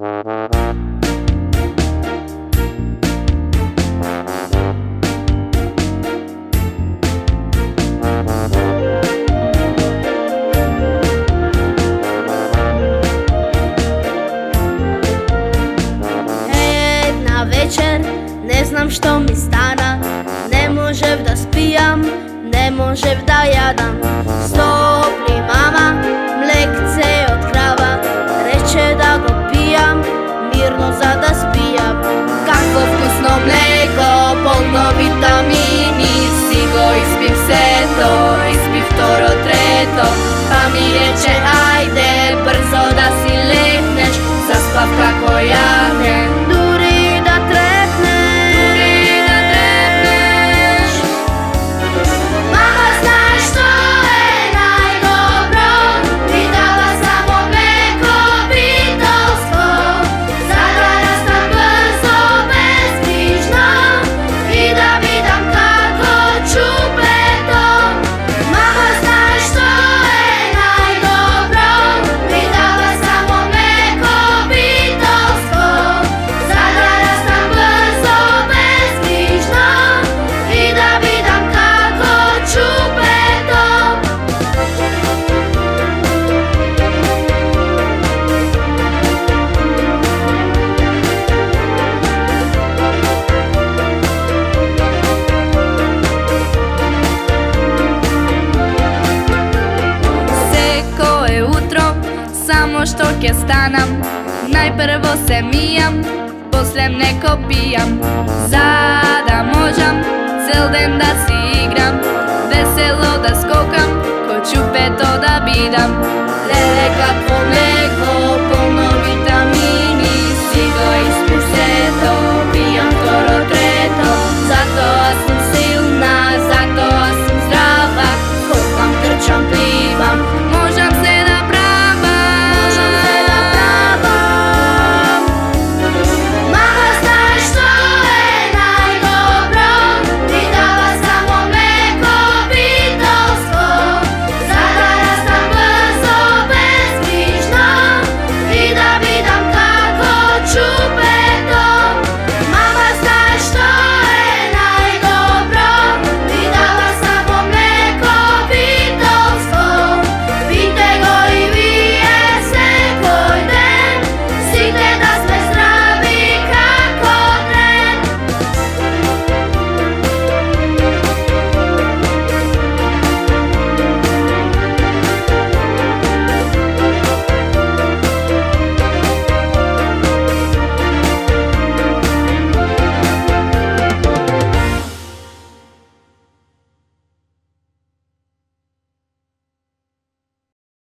Ne znam što mi stana, ne možev da spijam, ne možev da jadam. Stopli mama, mlekce od krava, reče da go pijam, mirno za da spijam. Kako vkusno mleko, polno vitamini, si go ispiv seto, ispiv toro treto. Pa mi reče ajde, brzo da si lekneš, zaspav kako jahne. Samo što ke stanam, najprvo se mijam, poslije mleko pijam. Zada možam, cel den da si igram, veselo da skokam, ko čupe to da bidam. Lele kakvo mleko,